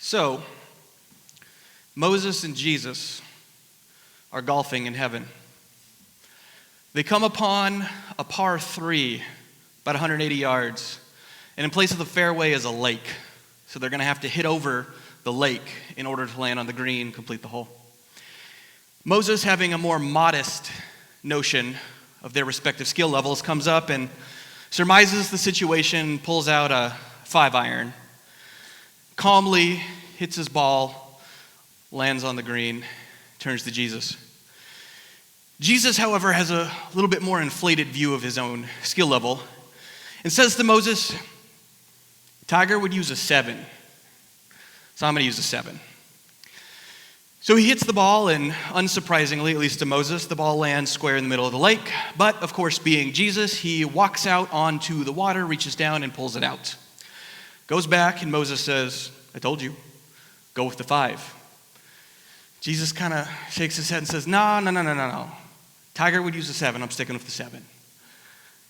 So, Moses and Jesus are golfing in heaven. They come upon a par 3, about 180 yards, and in place of the fairway is a lake. So they're going to have to hit over the lake in order to land on the green, complete the hole. Moses, having a more modest notion of their respective skill levels, comes up and surmises the situation, pulls out a 5-iron, calmly hits his ball, lands on the green, turns to Jesus. Jesus, however, has a little bit more inflated view of his own skill level and says to Moses, Tiger would use a 7, so I'm going to use a 7. So he hits the ball, and unsurprisingly, at least to Moses, the ball lands square in the middle of the lake. But, of course, being Jesus, he walks out onto the water, reaches down, and pulls it out. Goes back, and Moses says, I told you, go with the 5. Jesus kind of shakes his head and says, No. Tiger would use a 7. I'm sticking with the 7.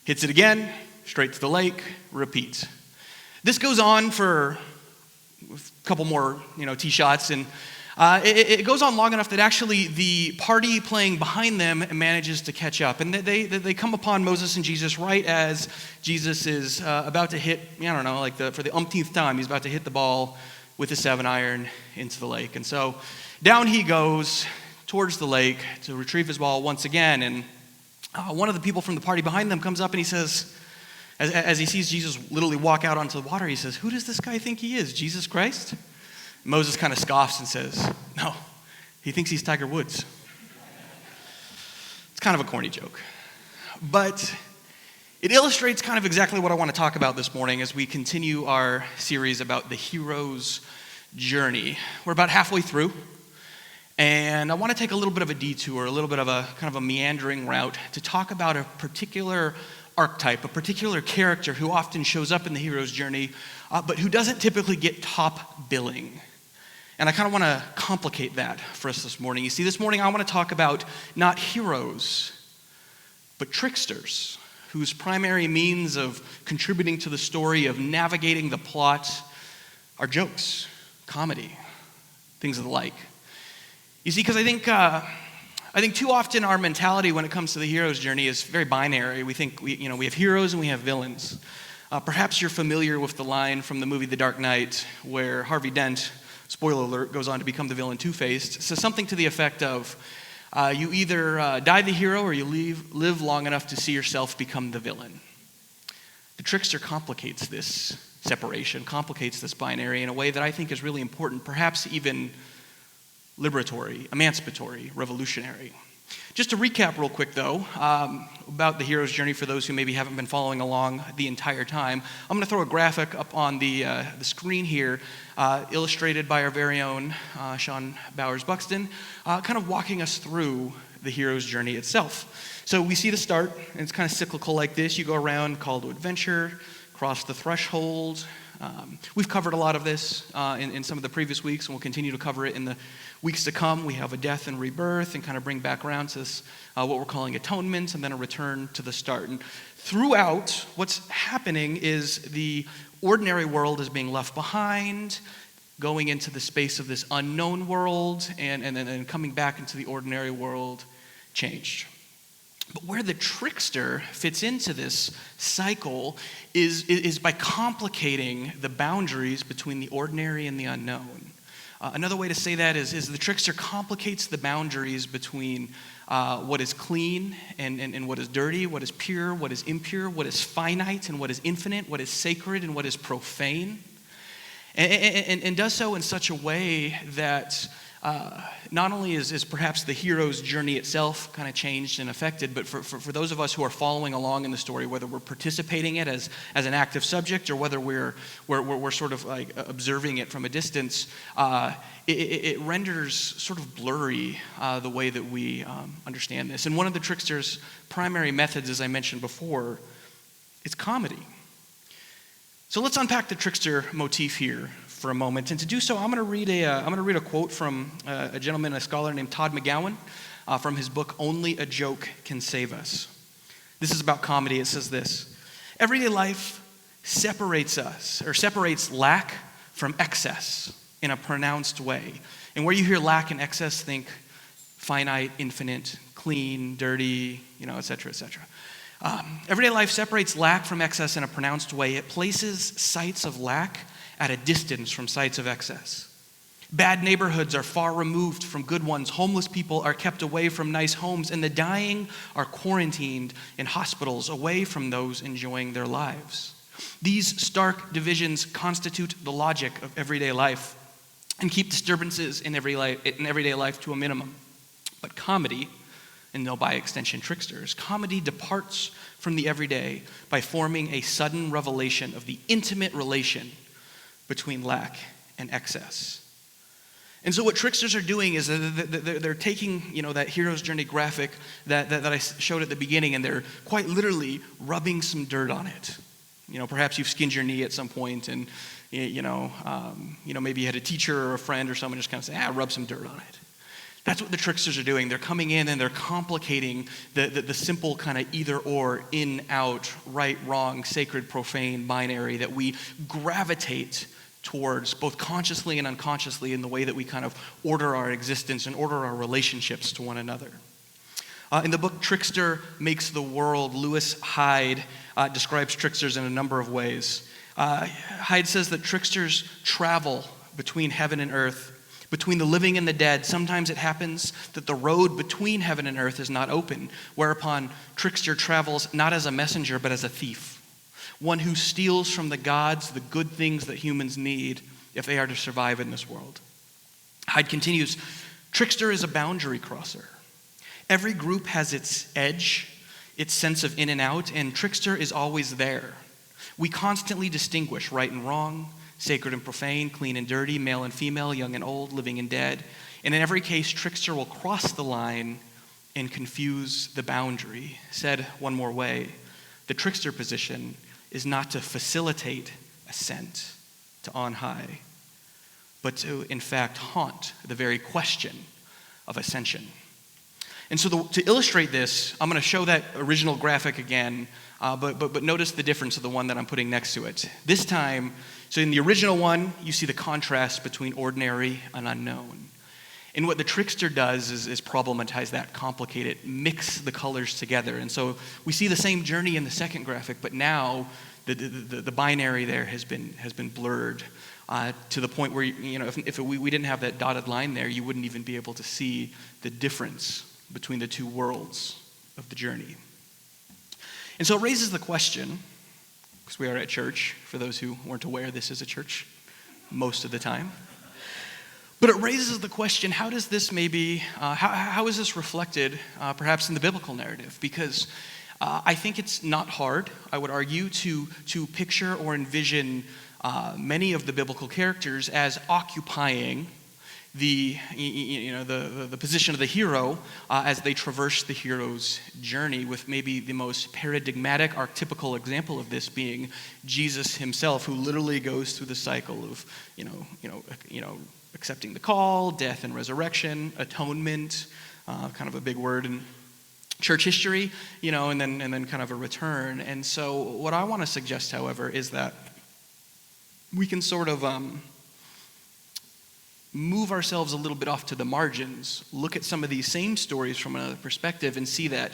Hits it again, straight to the lake, repeats. This goes on for a couple more, tee shots, and it goes on long enough that actually the party playing behind them manages to catch up. And they come upon Moses and Jesus right as Jesus is about to hit, for the umpteenth time, he's about to hit the ball with a 7-iron into the lake. And so down he goes towards the lake to retrieve his ball once again. And one of the people from the party behind them comes up and he says, as he sees Jesus literally walk out onto the water, he says, who does this guy think he is, Jesus Christ? Moses kind of scoffs and says, no, he thinks he's Tiger Woods. It's kind of a corny joke. But it illustrates kind of exactly what I want to talk about this morning as we continue our series about the hero's journey. We're about halfway through, and I want to take a little bit of a detour, a little bit of a kind of a meandering route to talk about a particular archetype, a particular character who often shows up in the hero's journey, but who doesn't typically get top billing. And I kind of want to complicate that for us this morning. You see, this morning I want to talk about not heroes, but tricksters, whose primary means of contributing to the story, of navigating the plot, are jokes, comedy, things of the like. You see, because I think too often our mentality when it comes to the hero's journey is very binary. We think we have heroes and we have villains. Perhaps you're familiar with the line from the movie The Dark Knight where Harvey Dent, spoiler alert, goes on to become the villain Two-Faced. So something to the effect of, you either die the hero or you live long enough to see yourself become the villain. The trickster complicates this separation, complicates this binary in a way that I think is really important, perhaps even liberatory, emancipatory, revolutionary. Just to recap real quick, though, about the hero's journey for those who maybe haven't been following along the entire time, I'm going to throw a graphic up on the screen here, illustrated by our very own Sean Bowers-Buxton, kind of walking us through the hero's journey itself. So we see the start, and it's kind of cyclical like this. You go around, call to adventure, cross the threshold. We've covered a lot of this in some of the previous weeks, and we'll continue to cover it in the weeks to come. We have a death and rebirth, and kind of bring back around to this, what we're calling atonement, and then a return to the start. And throughout, what's happening is the ordinary world is being left behind, going into the space of this unknown world, and then coming back into the ordinary world changed. But where the trickster fits into this cycle is by complicating the boundaries between the ordinary and the unknown. Another way to say that is the trickster complicates the boundaries between what is clean and what is dirty, what is pure, what is impure, what is finite and what is infinite, what is sacred and what is profane, and does so in such a way that not only is perhaps the hero's journey itself kind of changed and affected, but for those of us who are following along in the story, whether we're participating in it as an active subject or whether we're sort of like observing it from a distance, it renders sort of blurry the way that we understand this. And one of the trickster's primary methods, as I mentioned before, is comedy. So let's unpack the trickster motif here for a moment, and to do so, I'm going to read a quote from a gentleman, a scholar named Todd McGowan, from his book "Only a Joke Can Save Us." This is about comedy. It says this: everyday life separates lack from excess in a pronounced way. And where you hear lack and excess, think finite, infinite, clean, dirty, et cetera, et cetera. Everyday life separates lack from excess in a pronounced way. It places sites of lack at a distance from sites of excess. Bad neighborhoods are far removed from good ones. Homeless people are kept away from nice homes, and the dying are quarantined in hospitals away from those enjoying their lives. These stark divisions constitute the logic of everyday life and keep disturbances in everyday life to a minimum. But comedy, and by extension tricksters, comedy departs from the everyday by forming a sudden revelation of the intimate relation between lack and excess. And so what tricksters are doing is they're taking, that hero's journey graphic that I showed at the beginning, and they're quite literally rubbing some dirt on it. Perhaps you've skinned your knee at some point, and maybe you had a teacher or a friend or someone just kind of say, rub some dirt on it. That's what the tricksters are doing. They're coming in and they're complicating the simple kind of either or, in, out, right, wrong, sacred, profane, binary that we gravitate towards both consciously and unconsciously in the way that we kind of order our existence and order our relationships to one another. In the book Trickster Makes the World, Lewis Hyde describes tricksters in a number of ways. Hyde says that tricksters travel between heaven and earth, between the living and the dead. Sometimes it happens that the road between heaven and earth is not open, whereupon trickster travels not as a messenger but as a thief, one who steals from the gods the good things that humans need if they are to survive in this world. Hyde continues, trickster is a boundary crosser. Every group has its edge, its sense of in and out, and trickster is always there. We constantly distinguish right and wrong, sacred and profane, clean and dirty, male and female, young and old, living and dead. And in every case, trickster will cross the line and confuse the boundary. Said one more way, the trickster position is not to facilitate ascent to on high, but to, in fact, haunt the very question of ascension. And so to illustrate this, I'm going to show that original graphic again, but notice the difference of the one that I'm putting next to it. This time, so in the original one, you see the contrast between ordinary and unknown. And what the trickster does is problematize that, complicate it, mix the colors together. And so we see the same journey in the second graphic, but now the binary there has been blurred to the point where if we didn't have that dotted line there, you wouldn't even be able to see the difference between the two worlds of the journey. And so it raises the question, because we are at church, for those who weren't aware, this is a church most of the time. But it raises the question, how does this how is this reflected perhaps in the biblical narrative? Because I think it's not hard, I would argue, to picture or envision many of the biblical characters as occupying the position of the hero as they traverse the hero's journey, with maybe the most paradigmatic, archetypical example of this being Jesus himself, who literally goes through the cycle of accepting the call, death and resurrection, atonement, kind of a big word in church history, and then kind of a return. And so what I want to suggest, however, is that we can sort of move ourselves a little bit off to the margins, look at some of these same stories from another perspective, and see that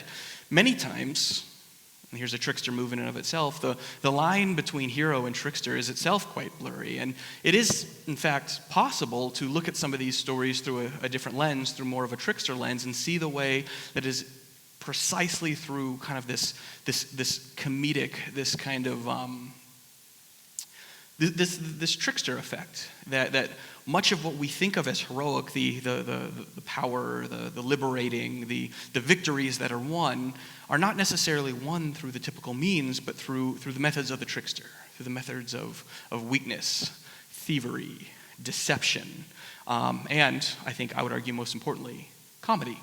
many times, and here's a trickster move in and of itself, the line between hero and trickster is itself quite blurry. And it is, in fact, possible to look at some of these stories through a different lens, through more of a trickster lens, and see the way that is precisely through kind of this comedic, this kind of this trickster effect, that much of what we think of as heroic, the power, the liberating, the victories that are won, are not necessarily won through the typical means, but through the methods of the trickster, through the methods of weakness, thievery, deception, and I think I would argue most importantly, comedy.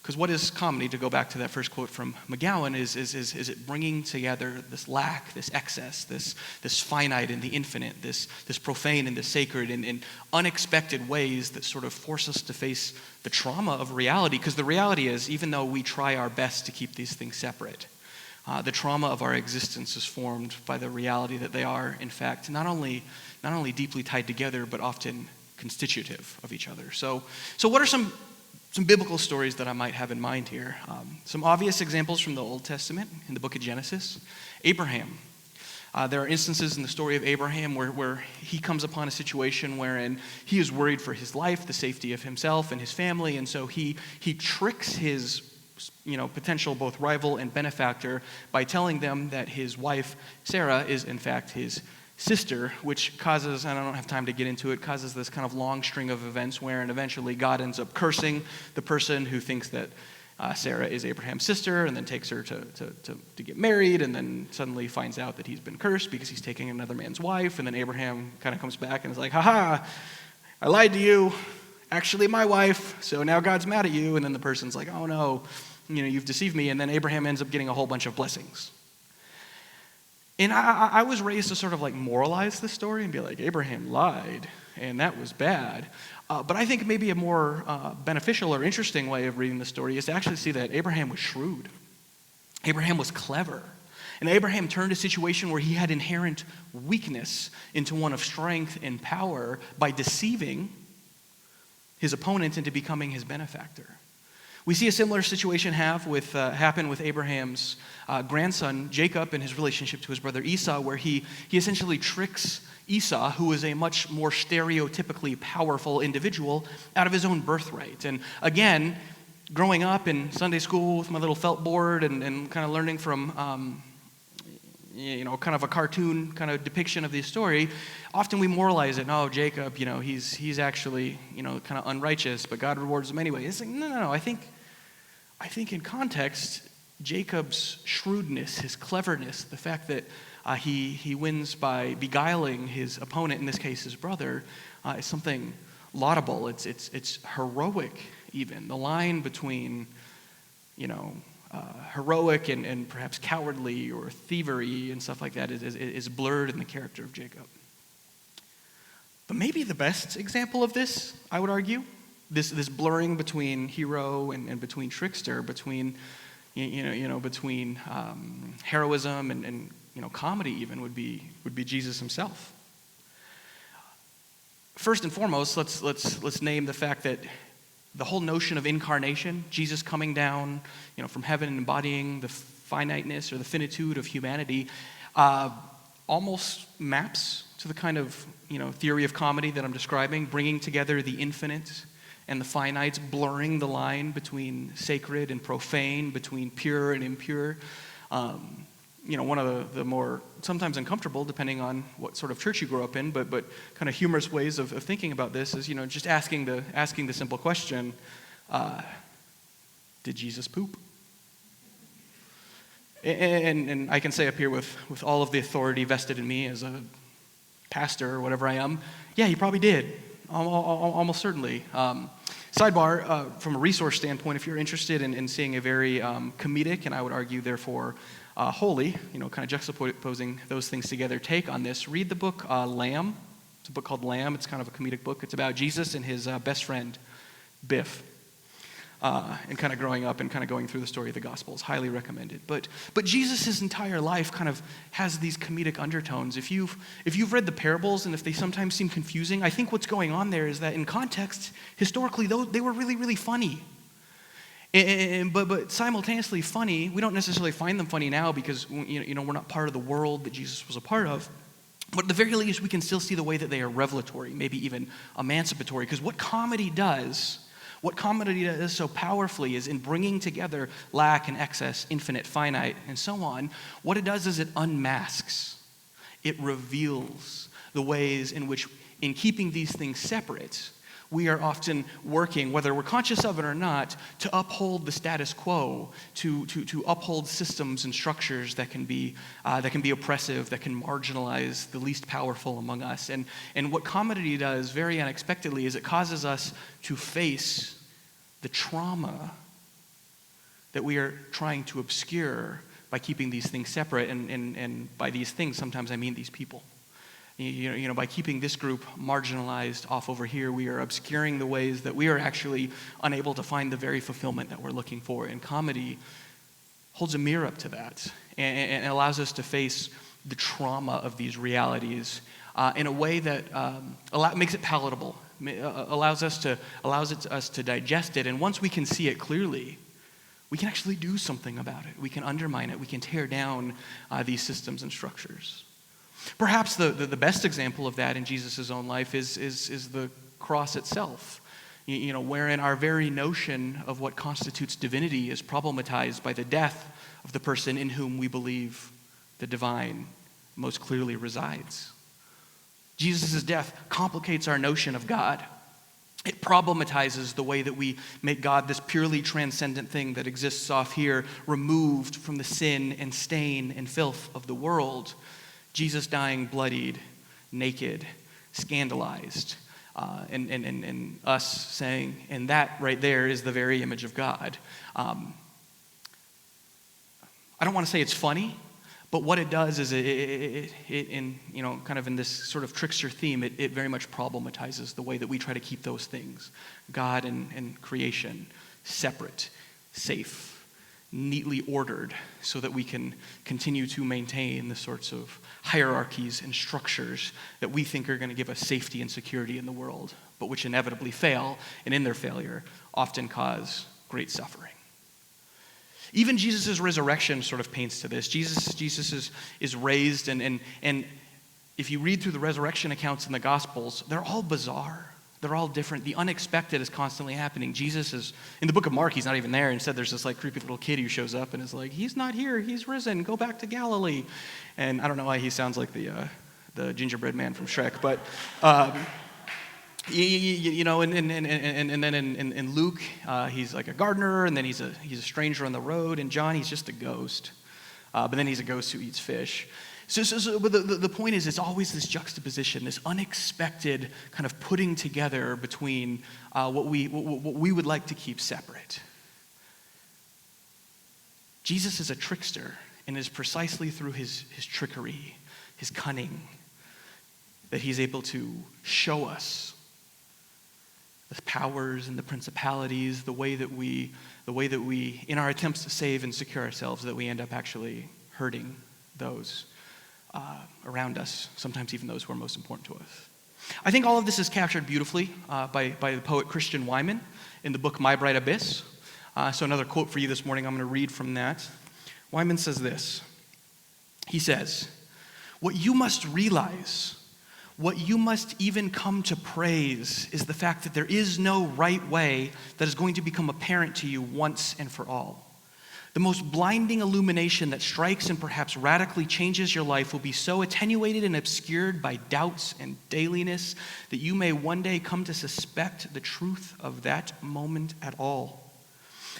Because what is comedy, to go back to that first quote from McGowan, is it bringing together this lack, this excess, this finite and the infinite, this profane and the sacred in unexpected ways that sort of force us to face the trauma of reality. Because the reality is, even though we try our best to keep these things separate, the trauma of our existence is formed by the reality that they are, in fact, not only deeply tied together, but often constitutive of each other. So what are some biblical stories that I might have in mind here? Some obvious examples from the Old Testament in the book of Genesis. Abraham. There are instances in the story of Abraham where he comes upon a situation wherein he is worried for his life, the safety of himself and his family, and so he tricks his potential both rival and benefactor by telling them that his wife, Sarah, is in fact his sister, which causes, and I don't have time to get into it, causes this kind of long string of events wherein eventually God ends up cursing the person who thinks that Sarah is Abraham's sister, and then takes her to get married, and then suddenly finds out that he's been cursed because he's taking another man's wife, and then Abraham kind of comes back and is like, haha, I lied to you, actually my wife, so now God's mad at you, and then the person's like, oh no, you've deceived me, and then Abraham ends up getting a whole bunch of blessings. And I was raised to sort of like moralize this story and be like, Abraham lied, and that was bad. But I think maybe a more beneficial or interesting way of reading the story is to actually see that Abraham was shrewd. Abraham was clever. And Abraham turned a situation where he had inherent weakness into one of strength and power by deceiving his opponent into becoming his benefactor. We see a similar situation happen with Abraham's grandson, Jacob, and his relationship to his brother Esau, where he essentially tricks Esau, who is a much more stereotypically powerful individual, out of his own birthright. And again, growing up in Sunday school with my little felt board and kind of learning from kind of a cartoon kind of depiction of the story, often we moralize it. No, Jacob, he's actually, kind of unrighteous, but God rewards him anyway. It's like, no. I think in context, Jacob's shrewdness, his cleverness, the fact that he wins by beguiling his opponent, in this case his brother, is something laudable. It's heroic even. The line between, heroic and perhaps cowardly or thievery and stuff like that is blurred in the character of Jacob. But maybe the best example of this, I would argue, this blurring between hero and between trickster, between between heroism and comedy even would be Jesus himself. First and foremost, let's name the fact that the whole notion of incarnation, Jesus coming down, from heaven and embodying the finiteness or the finitude of humanity, almost maps to the kind of theory of comedy that I'm describing, bringing together the infinite and the finite, blurring the line between sacred and profane, between pure and impure. One of the more sometimes uncomfortable, depending on what sort of church you grew up in, but kind of humorous ways of thinking about this is, just asking the simple question, did Jesus poop? And I can say up here with all of the authority vested in me as a pastor or whatever I am, yeah, he probably did, almost certainly. Sidebar, from a resource standpoint, if you're interested in seeing a very comedic, and I would argue therefore holy, kind of juxtaposing those things together, take on this, read the book Lamb. It's a book called Lamb. It's kind of a comedic book. It's about Jesus and his best friend, Biff, and kind of growing up and kind of going through the story of the Gospels. Highly recommended. But Jesus' entire life kind of has these comedic undertones. If you've read the parables, and if they sometimes seem confusing, I think what's going on there is that in context, historically, they were really, really funny. But simultaneously funny. We don't necessarily find them funny now because we're not part of the world that Jesus was a part of. But at the very least, we can still see the way that they are revelatory, maybe even emancipatory. Because what comedy does so powerfully is in bringing together lack and excess, infinite, finite, and so on. What it does is it unmasks, it reveals the ways in which, in keeping these things separate, we are often working, whether we're conscious of it or not, to uphold the status quo, to uphold systems and structures that can be oppressive, that can marginalize the least powerful among us. And what comedy does, very unexpectedly, is it causes us to face the trauma that we are trying to obscure by keeping these things separate. And by these things, sometimes I mean these people. By keeping this group marginalized off over here, we are obscuring the ways that we are actually unable to find the very fulfillment that we're looking for. And comedy holds a mirror up to that and allows us to face the trauma of these realities in a way that makes it palatable, allows us to digest it. And once we can see it clearly, we can actually do something about it. We can undermine it. We can tear down these systems and structures. Perhaps the best example of that in Jesus' own life is the cross itself. Wherein our very notion of what constitutes divinity is problematized by the death of the person in whom we believe the divine most clearly resides. Jesus' death complicates our notion of God. It problematizes the way that we make God this purely transcendent thing that exists off here, removed from the sin and stain and filth of the world. Jesus dying bloodied, naked, scandalized, and us saying, and that right there is the very image of God. I don't want to say it's funny, but what it does is it in kind of in this sort of trickster theme, it very much problematizes the way that we try to keep those things, God and creation, separate, safe, neatly ordered, so that we can continue to maintain the sorts of hierarchies and structures that we think are going to give us safety and security in the world, but which inevitably fail, and in their failure often cause great suffering. Even Jesus' resurrection sort of paints to this. Jesus is raised, and if you read through the resurrection accounts in the Gospels, they're all bizarre. They're all different. The unexpected is constantly happening. Jesus is, in the book of Mark, he's not even there. Instead, there's this creepy little kid who shows up and is like, he's not here, he's risen, go back to Galilee. And I don't know why he sounds like the gingerbread man from Shrek, but and then in Luke, he's like a gardener, and then he's a stranger on the road. In John, he's just a ghost, but then he's a ghost who eats fish. But the point is, it's always this juxtaposition, this unexpected kind of putting together between what we would like to keep separate. Jesus is a trickster, and it is precisely through his trickery, his cunning, that he's able to show us the powers and the principalities, the way that we, in our attempts to save and secure ourselves, that we end up actually hurting those around us, sometimes even those who are most important to us. I think all of this is captured beautifully by the poet Christian Wyman in the book My Bright Abyss. So another quote for you this morning, I'm going to read from that. Wyman says this. He says, "What you must realize, what you must even come to praise, is the fact that there is no right way that is going to become apparent to you once and for all. The most blinding illumination that strikes and perhaps radically changes your life will be so attenuated and obscured by doubts and dailiness that you may one day come to suspect the truth of that moment at all.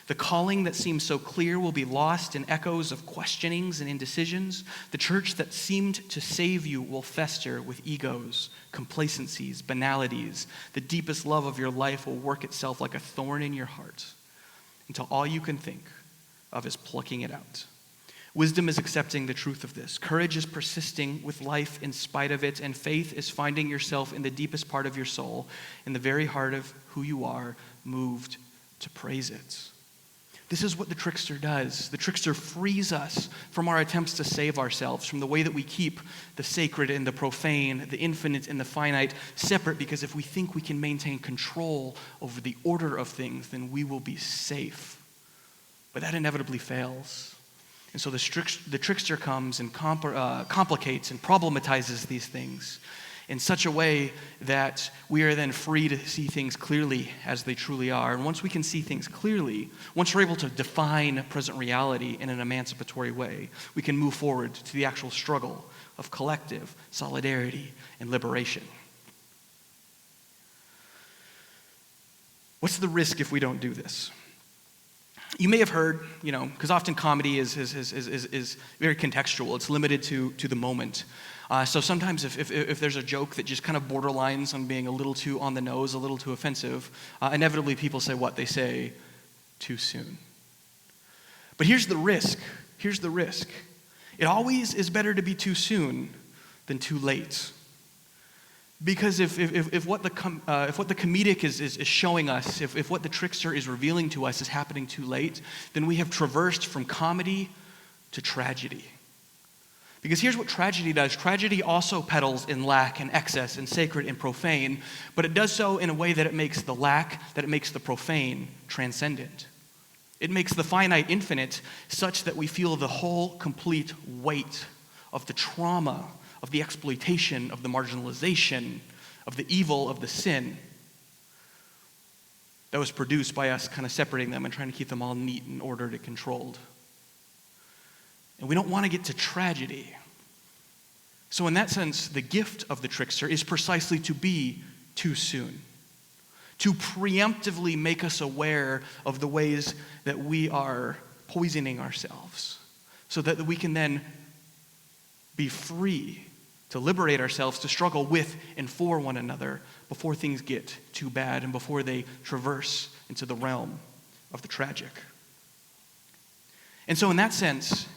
The calling that seems so clear will be lost in echoes of questionings and indecisions. The church that seemed to save you will fester with egos, complacencies, banalities. The deepest love of your life will work itself like a thorn in your heart until all you can think of is plucking it out. Wisdom is accepting the truth of this. Courage is persisting with life in spite of it, and faith is finding yourself in the deepest part of your soul, in the very heart of who you are, moved to praise it." This is what the trickster does. The trickster frees us from our attempts to save ourselves, from the way that we keep the sacred and the profane, the infinite and the finite separate, because if we think we can maintain control over the order of things, then we will be safe. But that inevitably fails. And so the trickster comes and complicates and problematizes these things in such a way that we are then free to see things clearly as they truly are. And once we can see things clearly, once we're able to define present reality in an emancipatory way, we can move forward to the actual struggle of collective solidarity and liberation. What's the risk if we don't do this? You may have heard, because often comedy is very contextual. It's limited to the moment. So sometimes if there's a joke that just kind of borderlines on being a little too on the nose, a little too offensive, inevitably people say what? They say, too soon. But here's the risk. It always is better to be too soon than too late. Because if what the comedic is showing us, if what the trickster is revealing to us is happening too late, then we have traversed from comedy to tragedy. Because here's what tragedy does. Tragedy also peddles in lack and excess and sacred and profane, but it does so in a way that it makes the lack, that it makes the profane transcendent. It makes the finite infinite such that we feel the whole complete weight of the trauma, of the exploitation, of the marginalization, of the evil, of the sin that was produced by us kind of separating them and trying to keep them all neat and ordered and controlled. And we don't want to get to tragedy. So in that sense, the gift of the trickster is precisely to be too soon, to preemptively make us aware of the ways that we are poisoning ourselves, so that we can then be free to liberate ourselves, to struggle with and for one another before things get too bad and before they traverse into the realm of the tragic. And so in that sense,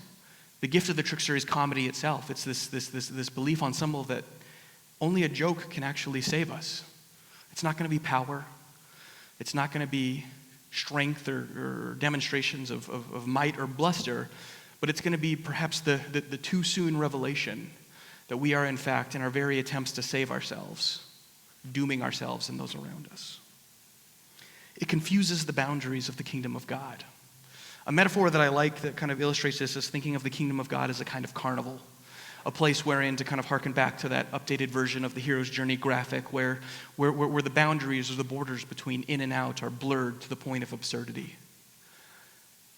the gift of the trickster is comedy itself. It's this belief on some level that only a joke can actually save us. It's not going to be power. It's not going to be strength or demonstrations of might or bluster, but it's going to be perhaps the too soon revelation that we are in fact, in our very attempts to save ourselves, dooming ourselves and those around us. It confuses the boundaries of the kingdom of God. A metaphor that I like that kind of illustrates this is thinking of the kingdom of God as a kind of carnival, a place wherein, to kind of harken back to that updated version of the hero's journey graphic, where the boundaries or the borders between in and out are blurred to the point of absurdity.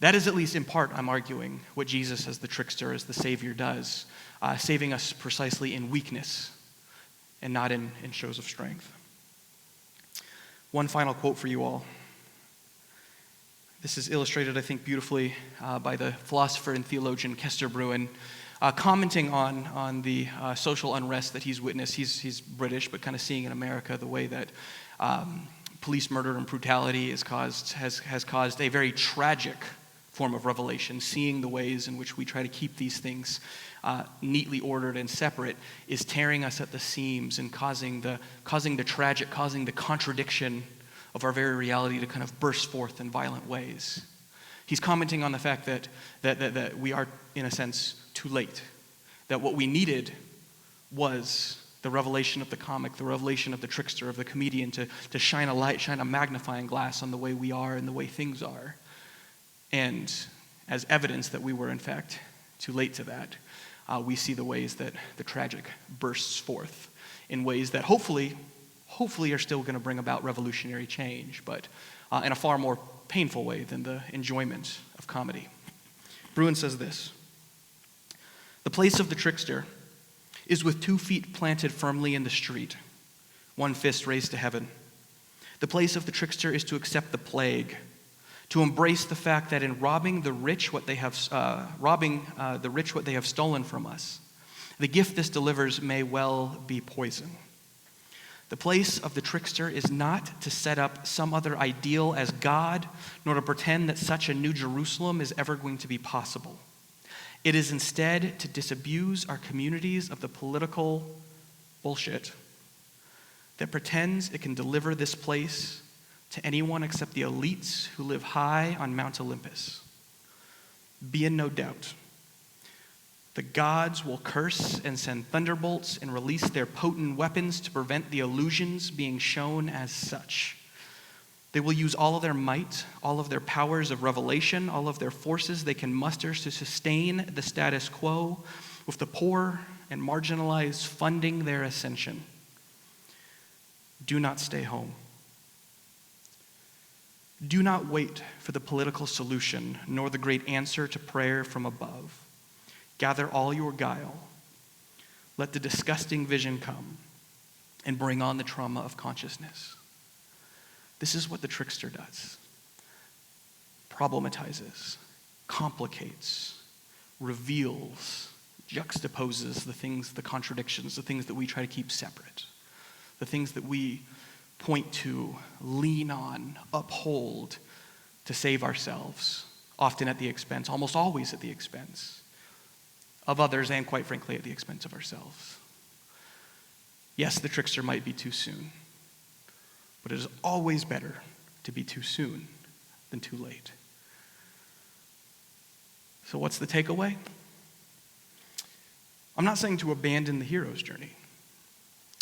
That is, at least in part, I'm arguing, what Jesus as the trickster, as the Savior, does, saving us precisely in weakness and not in shows of strength. One final quote for you all. This is illustrated, I think, beautifully by the philosopher and theologian Kester Bruin, commenting on the social unrest that he's witnessed. He's British, but kind of seeing in America the way that police murder and brutality has caused a very tragic form of revelation. Seeing the ways in which we try to keep these things neatly ordered and separate is tearing us at the seams and causing the tragic, causing the contradiction of our very reality to kind of burst forth in violent ways. He's commenting on the fact that we are, in a sense, too late. That what we needed was the revelation of the comic, the revelation of the trickster, of the comedian, to shine a light, shine a magnifying glass on the way we are and the way things are. And as evidence that we were, in fact, too late to that, we see the ways that the tragic bursts forth in ways that hopefully are still going to bring about revolutionary change, but in a far more painful way than the enjoyment of comedy. Bruin says this: "The place of the trickster is with 2 feet planted firmly in the street, 1 fist raised to heaven. The place of the trickster is to accept the plague, to embrace the fact that in robbing the rich what they have stolen from us, the gift this delivers may well be poison. The place of the trickster is not to set up some other ideal as God, nor to pretend that such a new Jerusalem is ever going to be possible. It is instead to disabuse our communities of the political bullshit that pretends it can deliver this place to anyone except the elites who live high on Mount Olympus. Be in no doubt. The gods will curse and send thunderbolts and release their potent weapons to prevent the illusions being shown as such. They will use all of their might, all of their powers of revelation, all of their forces they can muster to sustain the status quo, with the poor and marginalized funding their ascension. Do not stay home. Do not wait for the political solution, nor the great answer to prayer from above. Gather all your guile. Let the disgusting vision come and bring on the trauma of consciousness." This is what the trickster does. Problematizes, complicates, reveals, juxtaposes the things, the contradictions, the things that we try to keep separate, the things that we point to, lean on, uphold to save ourselves, often at the expense, almost always at the expense of others, and quite frankly, at the expense of ourselves. Yes, the trickster might be too soon, but it is always better to be too soon than too late. So what's the takeaway? I'm not saying to abandon the hero's journey.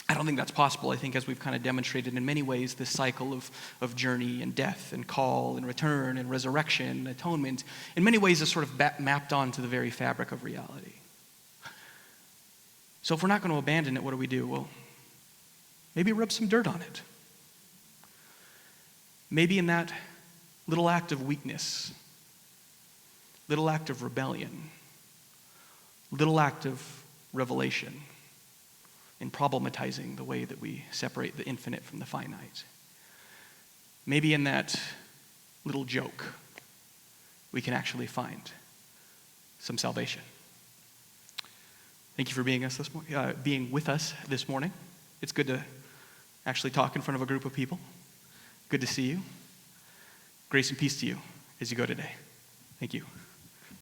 I don't think that's possible. I think, as we've kind of demonstrated in many ways, this cycle of journey and death and call and return and resurrection and atonement in many ways is sort of mapped onto the very fabric of reality. So if we're not going to abandon it, what do? Well, maybe rub some dirt on it. Maybe in that little act of weakness, little act of rebellion, little act of revelation, in problematizing the way that we separate the infinite from the finite. Maybe in that little joke, we can actually find some salvation. Thank you for being with us this morning. It's good to actually talk in front of a group of people. Good to see you. Grace and peace to you as you go today. Thank you.